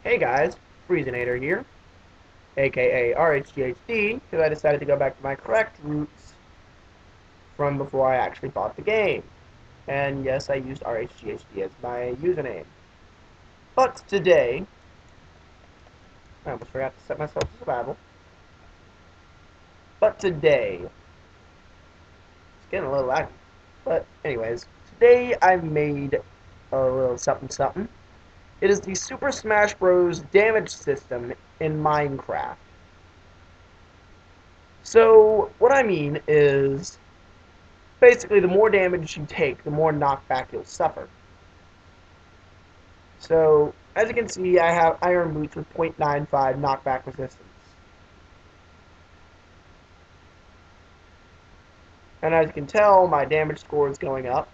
Hey guys, Freezinator here, aka RHGHD, because I decided to go back to my correct roots from before I actually bought the game. And yes, I used RHGHD as my username. But today, I almost forgot to set myself to survival. But today, it's getting a little laggy. But anyways, today I made a little something something. It is the Super Smash Bros. Damage system in Minecraft. So, what I mean is, basically, the more damage you take, the more knockback you'll suffer. So, as you can see, I have Iron Boots with 0.95 knockback resistance. And as you can tell, my damage score is going up,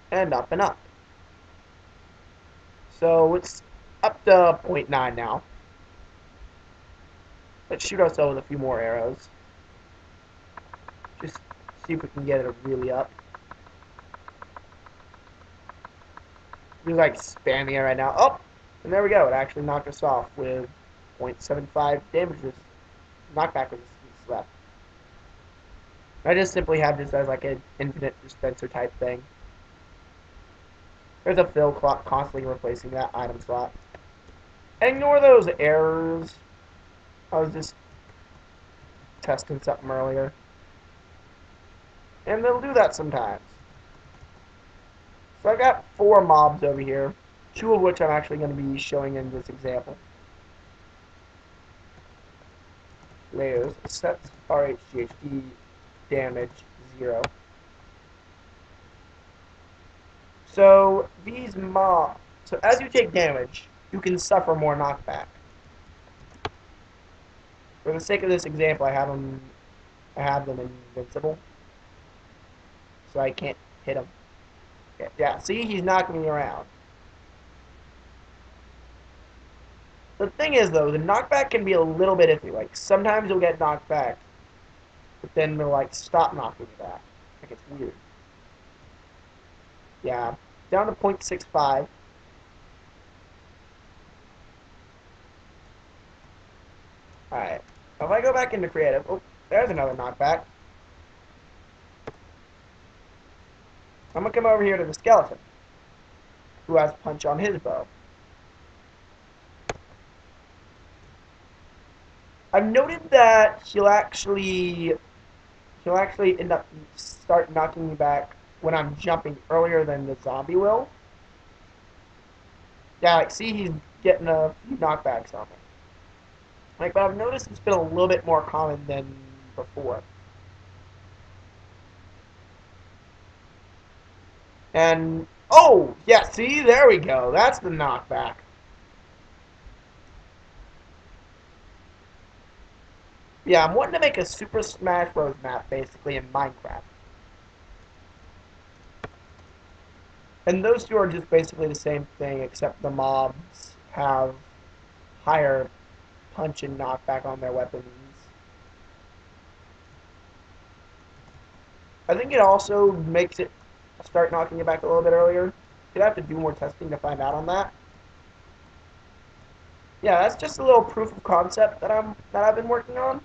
and up and up. So, it's up to 0.9 now. Let's shoot ourselves with a few more arrows. Just see if we can get it really up. Just like spam the air right now. Oh! And there we go. It actually knocked us off with 0.75 damage knockback resistance left. I just simply have this as like an infinite dispenser type thing. There's a fill clock constantly replacing that item slot. Ignore those errors. I was just testing something earlier. And they'll do that sometimes. So I've got 4 mobs over here, 2 of which I'm actually going to be showing in this example. Layers, sets RHGHD, damage 0. So these mobs, so as you take damage, you can suffer more knockback. For the sake of this example, I have them invincible, so I can't hit them. Yeah, see, he's knocking me around. The thing is, though, the knockback can be a little bit iffy. Like, sometimes you'll get knocked back, but then they'll, like, stop knocking you back. Like, it's weird. Yeah, down to 0.65. Alright. If I go back into creative, oh, there's another knockback. I'm gonna come over here to the skeleton, who has punch on his bow. I've noted that he'll actually end up start knocking me back when I'm jumping earlier than the zombie will. Yeah, like, see, he's getting a few knockbacks on me. Like, but I've noticed it's been a little bit more common than before. And, oh, yeah, see, there we go. That's the knockback. Yeah, I'm wanting to make a Super Smash Bros. Map, basically, in Minecraft. And those two are just basically the same thing, except the mobs have higher punch and knockback on their weapons. I think it also makes it start knocking you back a little bit earlier. You'd have to do more testing to find out on that. Yeah, that's just a little proof of concept that I've been working on.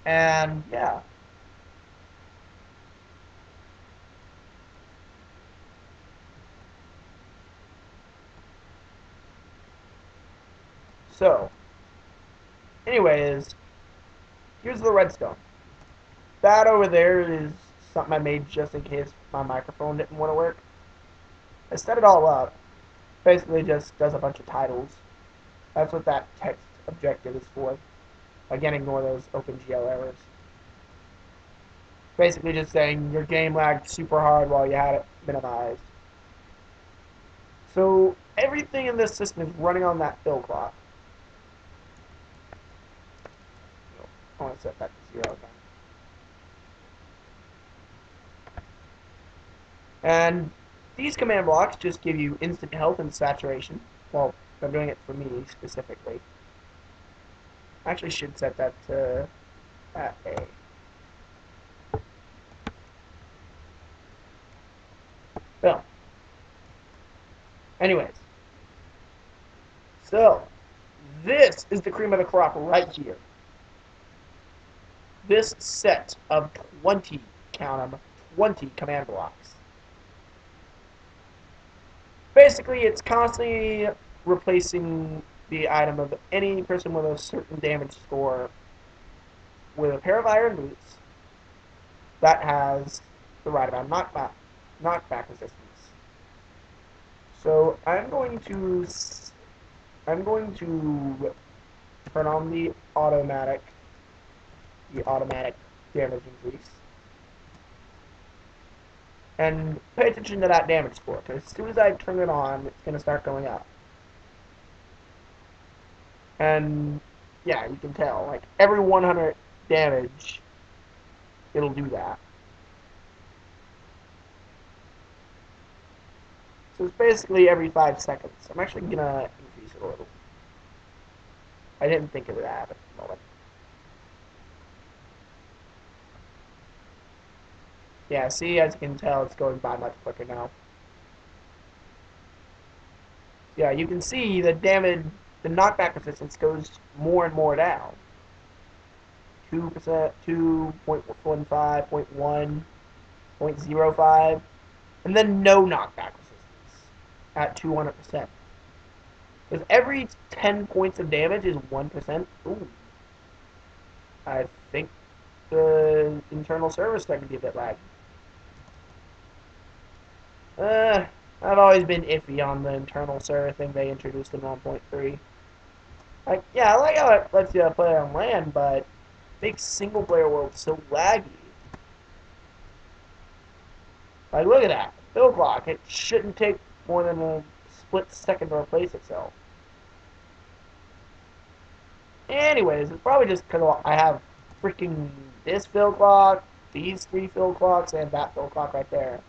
And yeah. So, anyways, here's the redstone. That over there is something I made just in case my microphone didn't want to work. I set it all up. Basically just does a bunch of titles. That's what that text objective is for. Again, ignore those OpenGL errors. Basically just saying your game lagged super hard while you had it minimized. So everything in this system is running on that fill clock. I want to set that to 0 again. And these command blocks just give you instant health and saturation. Well, they're doing it for me specifically. I actually should set that to at A. Boom. Anyways, so this is the cream of the crop right here. This set of 20, count them, 20 command blocks. Basically, it's constantly replacing the item of any person with a certain damage score with a pair of iron boots that has the right amount of knockback resistance. So I'm going to turn on the automatic damage increase, and pay attention to that damage score, because as soon as I turn it on, it's going to start going up. And yeah, you can tell, like every 100 damage, it'll do that. So it's basically every 5 seconds. I'm actually going to increase it a little. I didn't think it would happen at the moment. Yeah, see, as you can tell, it's going by much quicker now. Yeah, you can see the damage, the knockback resistance goes more and more down. 2%, 2.15, 0.1, 0.05, and then no knockback resistance at 200%. Because every 10 points of damage is 1%. Ooh. I think the internal server is starting to be a bit laggy. I've always been iffy on the internal server thing they introduced in 1.3. Like, yeah, I like how it lets you play on LAN, but it makes single player worlds so laggy. Like, look at that. Build clock. It shouldn't take more than a split second to replace itself. Anyways, it's probably just because I have freaking this build clock, these 3 build clocks, and that build clock right there.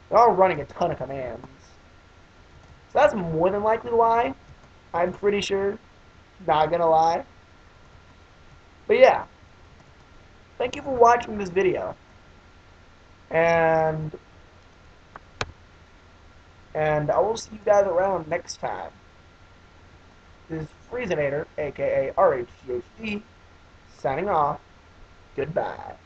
They're all running a ton of commands. So that's more than likely why. I'm pretty sure. Not gonna lie. But yeah. Thank you for watching this video. And I will see you guys around next time. This is Freezinator, aka RHGHD, signing off. Goodbye.